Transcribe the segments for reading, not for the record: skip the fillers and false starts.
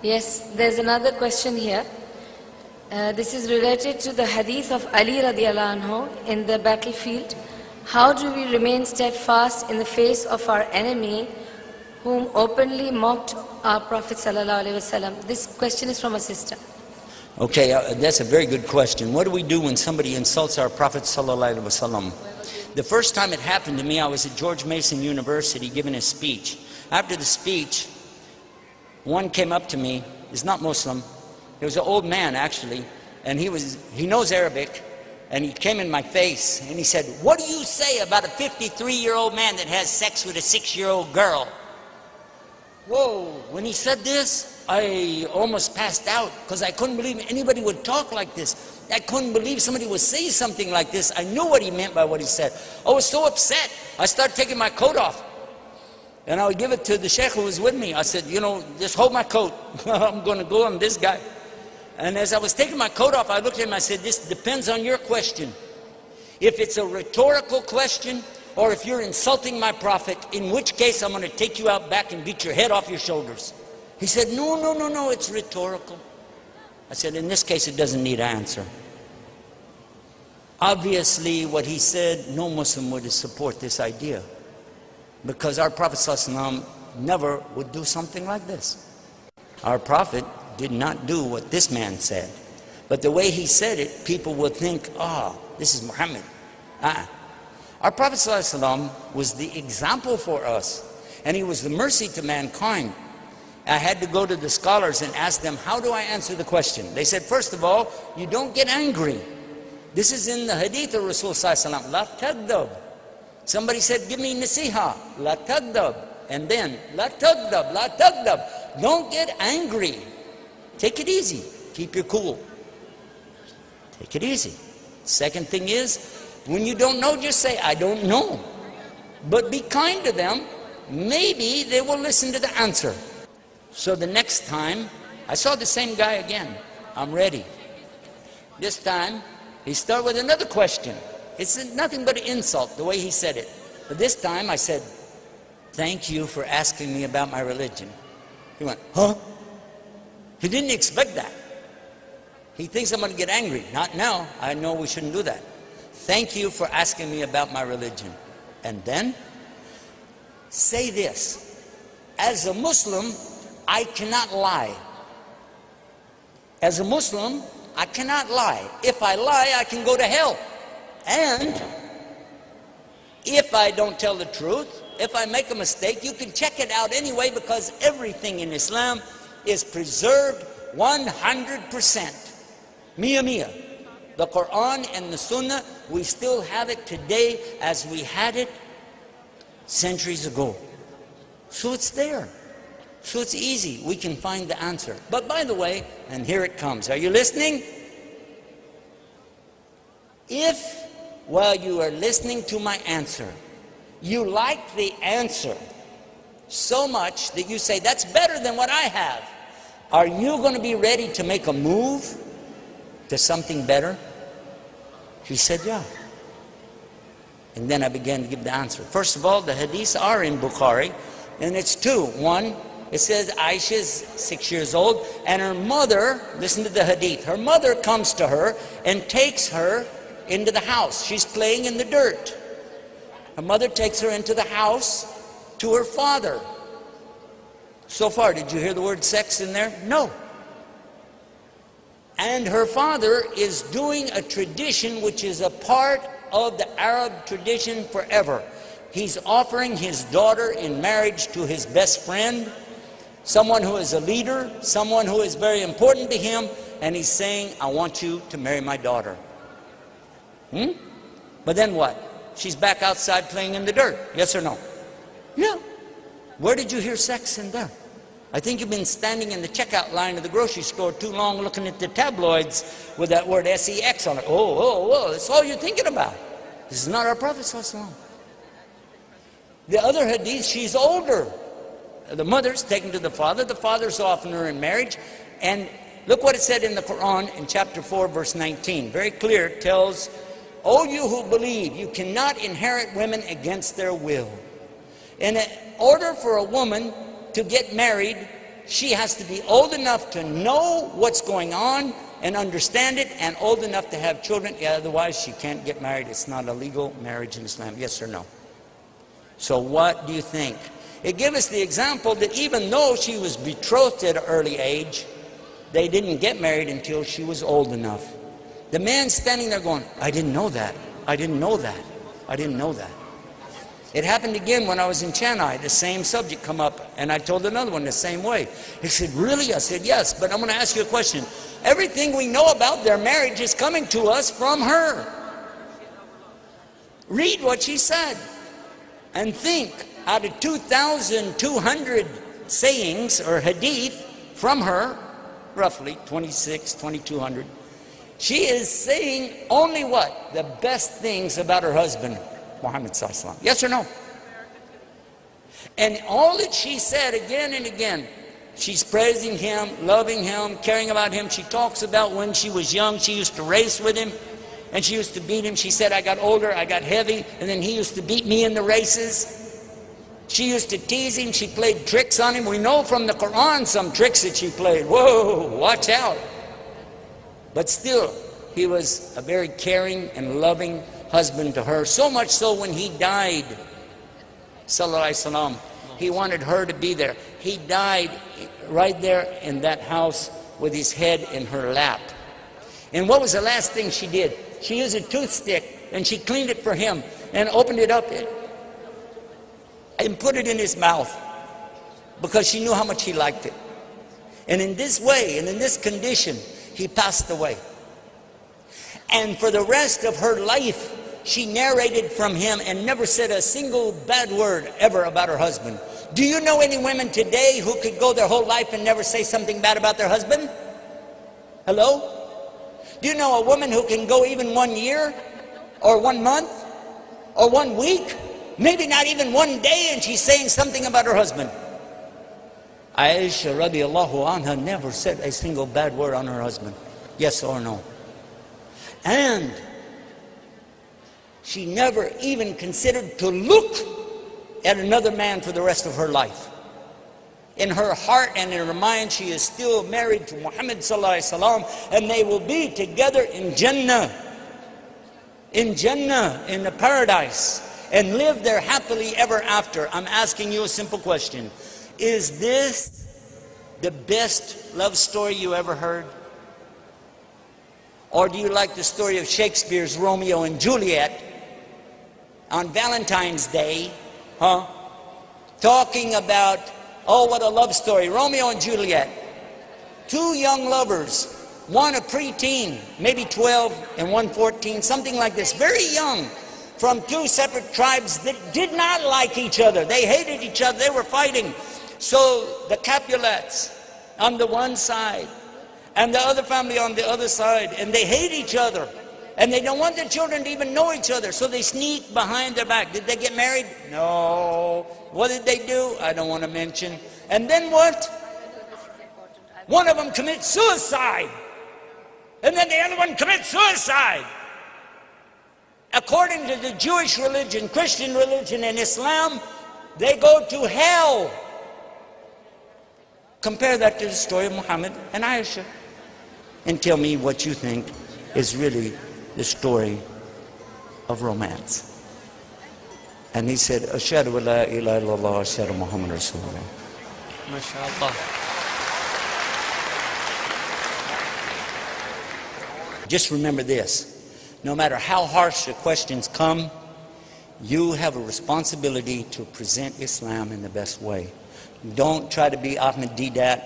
Yes, there's another question here. This is related to the hadith of Ali radiallahu anhu in the battlefield. How do we remain steadfast in the face of our enemy whom openly mocked our Prophet sallallahu alaihi wasallam? This question is from a sister. Okay, that's a very good question. What do we do when somebody insults our Prophet sallallahu alaihi wasallam? The first time it happened to me, I was at George Mason University giving a speech. After the speech, one came up to me. He's not Muslim. He was an old man, actually, and he knows Arabic, and he came in my face, and he said, "What do you say about a 53-year-old man that has sex with a 6-year-old girl?" Whoa, when he said this, I almost passed out, because I couldn't believe anybody would talk like this. I couldn't believe somebody would say something like this. I knew what he meant by what he said. I was so upset. I started taking my coat off. And I would give it to the sheikh who was with me. I said, you know, just hold my coat. I'm going to go on this guy. And as I was taking my coat off, I looked at him and I said, this depends on your question. If it's a rhetorical question, or if you're insulting my prophet, in which case I'm going to take you out back and beat your head off your shoulders. He said, no, it's rhetorical. I said, in this case, it doesn't need an answer. Obviously, what he said, no Muslim would support this idea. Because our Prophet ﷺ never would do something like this. Our Prophet did not do what this man said. But the way he said it, people would think, this is Muhammad. Our Prophet ﷺ was the example for us. And he was the mercy to mankind. I had to go to the scholars and ask them, how do I answer the question? They said, first of all, you don't get angry. This is in the hadith of Rasul ﷺ. La tagdab. Somebody said, give me nasiha. La tagdab. And then, la tagdab, la tagdab. Don't get angry. Take it easy. Keep your cool. Take it easy. Second thing is, when you don't know, just say, I don't know. But be kind to them. Maybe they will listen to the answer. So the next time, I saw the same guy again. I'm ready. This time, he started with another question. It's nothing but an insult, the way he said it. But this time, I said, thank you for asking me about my religion. He went, huh? He didn't expect that. He thinks I'm going to get angry. Not now. I know we shouldn't do that. Thank you for asking me about my religion. And then, say this. As a Muslim, I cannot lie. As a Muslim, I cannot lie. If I lie, I can go to hell. And if I don't tell the truth, if I make a mistake, you can check it out anyway, because everything in Islam is preserved 100%. Mia mia. The Qur'an and the Sunnah, we still have it today as we had it centuries ago. So it's there. So it's easy. We can find the answer. But by the way, and here it comes. Are you listening? If, while you are listening to my answer, you like the answer so much that you say, that's better than what I have, are you going to be ready to make a move to something better? He said, yeah. And then I began to give the answer. First of all, the hadiths are in Bukhari, and it's two. One, it says Aisha's 6 years old, and her mother, listen to the hadith, her mother comes to her and takes her into the house. She's playing in the dirt. Her mother takes her into the house to her father. So far, did you hear the word sex in there? No. And her father is doing a tradition which is a part of the Arab tradition forever. He's offering his daughter in marriage to his best friend, someone who is a leader, someone who is very important to him, and he's saying, I want you to marry my daughter. But then what? She's back outside playing in the dirt. Yes or no? Yeah. Where did you hear sex in there? I think you've been standing in the checkout line of the grocery store too long looking at the tabloids with that word sex on it. Oh, that's all you're thinking about. This is not our Prophet ﷺ. The other hadith, she's older. The mother's taken to the father's offering her in marriage. And look what it said in the Quran in chapter 4, verse 19. Very clear, it tells, O you who believe, you cannot inherit women against their will. In order for a woman to get married, she has to be old enough to know what's going on and understand it, and old enough to have children. Yeah, otherwise she can't get married. It's not a legal marriage in Islam. Yes or no? So what do you think? It gives us the example that even though she was betrothed at an early age, they didn't get married until she was old enough. The man standing there going, I didn't know that. I didn't know that. I didn't know that. It happened again when I was in Chennai. The same subject come up, and I told another one the same way. He said, really? I said, yes, but I'm going to ask you a question. Everything we know about their marriage is coming to us from her. Read what she said and think. Out of 2,200 sayings or hadith from her, roughly 2,200, she is saying only what? The best things about her husband, Muhammad sallallahu alaihi wasallam. Yes or no? And all that she said again and again, she's praising him, loving him, caring about him. She talks about when she was young, she used to race with him, and she used to beat him. She said, I got older, I got heavy, and then he used to beat me in the races. She used to tease him. She played tricks on him. We know from the Qur'an some tricks that she played. Whoa, watch out. But still, he was a very caring and loving husband to her. So much so when he died, sallallahu alaihi wasallam, he wanted her to be there. He died right there in that house with his head in her lap. And what was the last thing she did? She used a toothstick and she cleaned it for him and opened it up and put it in his mouth because she knew how much he liked it. And in this way and in this condition, he passed away. And for the rest of her life, she narrated from him and never said a single bad word ever about her husband. Do you know any women today who could go their whole life and never say something bad about their husband? Hello? Do you know a woman who can go even 1 year or 1 month or 1 week, maybe not even 1 day, and she's saying something about her husband? Aisha radiallahu anha never said a single bad word on her husband. Yes or no? And she never even considered to look at another man for the rest of her life. In her heart and in her mind, she is still married to Muhammad sallallahu alaihi wasallam, and they will be together in Jannah, in the paradise, and live there happily ever after. I'm asking you a simple question. Is this the best love story you ever heard? Or do you like the story of Shakespeare's Romeo and Juliet on Valentine's Day, talking about, oh, what a love story, Romeo and Juliet. 2 young lovers, one a preteen, maybe 12, and one 14, something like this, very young, from 2 separate tribes that did not like each other. They hated each other, they were fighting. So the Capulets on the one side, and the other family on the other side, and they hate each other. And they don't want their children to even know each other, so they sneak behind their back. Did they get married? No. What did they do? I don't want to mention. And then what? One of them commits suicide. And then the other one commits suicide. According to the Jewish religion, Christian religion, and Islam, they go to hell. Compare that to the story of Muhammad and Aisha. And tell me what you think is really the story of romance. And he said, Ashhadu an la ilaha illallah, Ashhadu Muhammad Rasulullah. MashaAllah. Just remember this. No matter how harsh the questions come, you have a responsibility to present Islam in the best way. Don't try to be Ahmed Deedat,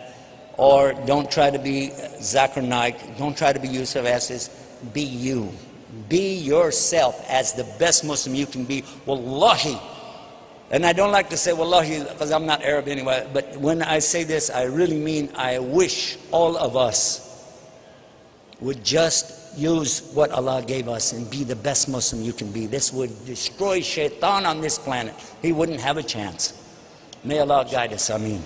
or don't try to be Zakir Naik. Don't try to be Yusuf Assis. Be you. Be yourself as the best Muslim you can be. Wallahi. And I don't like to say wallahi because I'm not Arab anyway, but when I say this, I really mean I wish all of us would just use what Allah gave us and be the best Muslim you can be. This would destroy shaitan on this planet. He wouldn't have a chance. May Allah guide us. Ameen.